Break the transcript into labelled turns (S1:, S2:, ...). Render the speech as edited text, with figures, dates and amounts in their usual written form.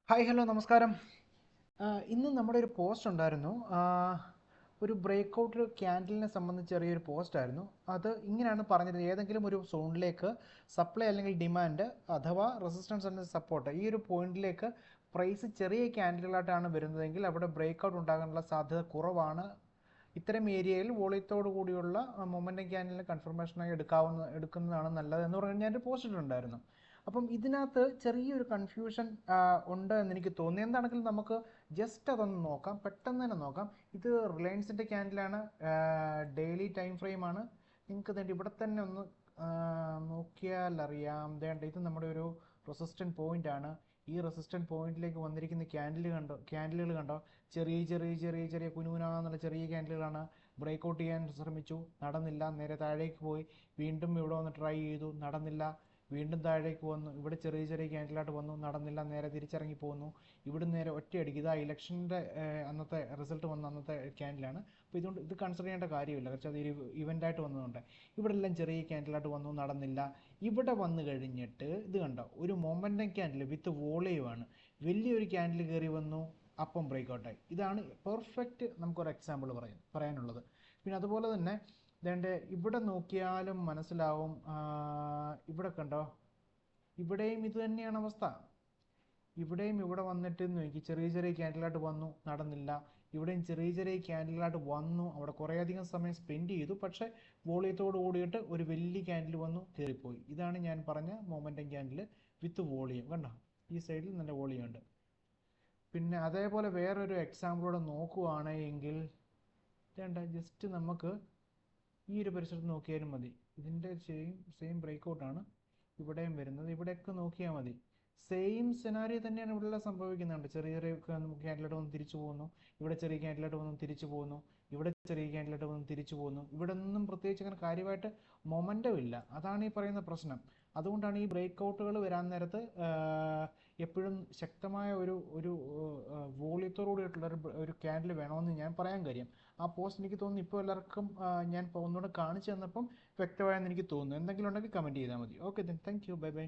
S1: Hi hello നമസ്കാരം. ഇന്ന് നമ്മുടെ ഒരു പോസ്റ്റ് ഉണ്ടായിരുന്നു. ഒരു ബ്രേക്ക് ഔട്ട് ക്യാൻഡലിനെ സംബന്ധിച്ച് ചെറിയൊരു പോസ്റ്റ് ആയിരുന്നു. അത് ഇങ്ങനെയാണ് പറഞ്ഞിരുന്നത്: ഏതെങ്കിലും ഒരു സോണിലേക്ക് സപ്ലൈ അല്ലെങ്കിൽ ഡിമാൻഡ് അഥവാ റെസിസ്റ്റൻസ് അല്ലെങ്കിൽ സപ്പോർട്ട് ഈ ഒരു പോയിന്റിലേക്ക് പ്രൈസ് ചെറിയ ക്യാൻഡലുകളായിട്ടാണ് വരുന്നതെങ്കിൽ അവിടെ ബ്രേക്ക് ഔട്ട് ഉണ്ടാകാനുള്ള സാധ്യത കുറവാണ്. ഇത്തരം ഏരിയയിൽ വോളിയത്തോടു കൂടിയുള്ള മൊമെൻറ്റം ക്യാൻഡലിനെ കൺഫർമേഷനായി എടുക്കുന്നതാണ് നല്ലത് എന്ന് പറഞ്ഞ് ഞാനൊരു പോസ്റ്റ് ഇട്ടിട്ടുണ്ടായിരുന്നു. അപ്പം ഇതിനകത്ത് ചെറിയൊരു കൺഫ്യൂഷൻ ഉണ്ട് എന്ന് എനിക്ക് തോന്നി. എന്താണെങ്കിലും നമുക്ക് ജസ്റ്റ് അതൊന്ന് നോക്കാം, പെട്ടെന്ന് തന്നെ നോക്കാം. ഇത് റിലയൻസിൻ്റെ ക്യാൻഡിലാണ്, ഡെയിലി ടൈം ഫ്രെയിമാണ്. നിങ്ങൾക്ക് തന്നെ ഇവിടെ തന്നെ ഒന്ന് നോക്കിയാൽ അറിയാം. ഇത് നമ്മുടെ ഒരു റെസിസ്റ്റൻറ്റ് പോയിന്റ് ആണ്. ഈ റെസിസ്റ്റൻറ്റ് പോയിന്റിലേക്ക് വന്നിരിക്കുന്ന ക്യാൻഡിലുകൾ കണ്ടോ? ചെറിയ ചെറിയ ചെറിയ ചെറിയ കുനുകുനാന്നുള്ള ചെറിയ ക്യാൻഡിലുകളാണ്. ബ്രേക്ക് ഔട്ട് ചെയ്യാൻ ശ്രമിച്ചു, നടന്നില്ല. നേരെ താഴേക്ക് പോയി, വീണ്ടും ഇവിടെ വന്ന് ട്രൈ ചെയ്തു, നടന്നില്ല. വീണ്ടും താഴേക്ക് വന്നു, ഇവിടെ ചെറിയ ചെറിയ ക്യാൻഡിലായിട്ട് വന്നു, നടന്നില്ല. നേരെ തിരിച്ചിറങ്ങി പോകുന്നു. ഇവിടെ നേരെ ഒറ്റയടിക്ക് ഇതാ ഇലക്ഷൻ്റെ അന്നത്തെ റിസൾട്ട് വന്ന അന്നത്തെ ക്യാൻഡിലാണ്. അപ്പോൾ ഇതുകൊണ്ട് ഇത് കൺസിഡർ ചെയ്യേണ്ട കാര്യമില്ല, കാരണം അതൊരു ഇവൻ്റായിട്ട് വന്നതുകൊണ്ട്. ഇവിടെ എല്ലാം ചെറിയ ക്യാൻഡിലായിട്ട് വന്നു, നടന്നില്ല. ഇവിടെ വന്നു കഴിഞ്ഞിട്ട് ഇത് കണ്ടോ, ഒരു മൊമെൻറ്റം ക്യാൻഡിൽ വിത്ത് വോളിയമാണ്. വലിയൊരു ക്യാൻഡിൽ കയറി വന്നു, അപ്പം ബ്രേക്ക് ഔട്ടായി. ഇതാണ് പെർഫെക്റ്റ് നമുക്കൊരു എക്സാമ്പിൾ പറയാനുള്ളത്. പിന്നെ അതുപോലെ തന്നെ ഇതേണ്ട ഇവിടെ നോക്കിയാലും മനസ്സിലാവും. ഇവിടെ കണ്ടോ, ഇവിടെയും ഇത് തന്നെയാണ് അവസ്ഥ. ഇവിടെയും ഇവിടെ വന്നിട്ട് നോക്കി, ചെറിയ ചെറിയ ക്യാൻഡിലായിട്ട് വന്നു, നടന്നില്ല. ഇവിടെയും ചെറിയ ചെറിയ ക്യാൻഡിലായിട്ട് വന്നു, അവിടെ കുറേയധികം സമയം സ്പെൻഡ് ചെയ്തു. പക്ഷേ വോളിയത്തോട് കൂടിയിട്ട് ഒരു വലിയ ക്യാൻഡിൽ വന്നു, കയറിപ്പോയി. ഇതാണ് ഞാൻ പറഞ്ഞ മൊമെൻറ്റം ക്യാൻഡിൽ വിത്ത് വോളിയം. കണ്ടോ, ഈ സൈഡിൽ നല്ല വോളിയം ഉണ്ട്. പിന്നെ അതേപോലെ വേറൊരു എക്സാമ്പിളോടെ നോക്കുവാണെങ്കിൽ വേണ്ട, ജസ്റ്റ് നമുക്ക് ഈ ഒരു പരിസരത്ത് നോക്കിയാലും മതി. ഇതിൻ്റെ സെയിം ബ്രേക്ക് ഔട്ടാണ് ഇവിടെയും വരുന്നത്. ഇവിടെയൊക്കെ നോക്കിയാൽ മതി. സെയിം സിനാരിയോ തന്നെയാണ് ഇവിടെ സംഭവിക്കുന്നുണ്ട്. ചെറിയ ചെറിയ ക്യാൻഡിലേറ്റ് വന്ന് തിരിച്ചു പോകുന്നു, ഇവിടെ ചെറിയ ക്യാൻഡിലേറ്റ് വന്ന് തിരിച്ചു പോകുന്നു, ഇവിടെ ചെറിയ ക്യാൻഡിലേറ്റ് വന്ന് തിരിച്ചു പോകുന്നു. ഇവിടെ ഒന്നും പ്രത്യേകിച്ച് അങ്ങനെ കാര്യമായിട്ട് മൊമെൻറ്റം ഇല്ല. അതാണ് ഈ പറയുന്ന പ്രശ്നം. അതുകൊണ്ടാണ് ഈ ബ്രേക്ക് ഔട്ടുകൾ വരാൻ നേരത്ത് എപ്പോഴും ശക്തമായ ഒരു ഒരു വോളിയത്തോടുകൂടിയിട്ടുള്ള ഒരു ക്യാൻഡിൽ വേണമെന്ന് ഞാൻ പറയാൻ കാര്യം, ആ പോസ്റ്റ് എനിക്ക് തോന്നുന്നു ഇപ്പോൾ എല്ലാവർക്കും ഞാൻ ഒന്നുകൂടെ കാണിച്ചു തന്നപ്പം വ്യക്തമായെന്ന് എനിക്ക് തോന്നുന്നു. എന്തെങ്കിലും ഉണ്ടെങ്കിൽ കമൻറ്റ് ചെയ്താൽ മതി. Okay then, thank you, bye bye.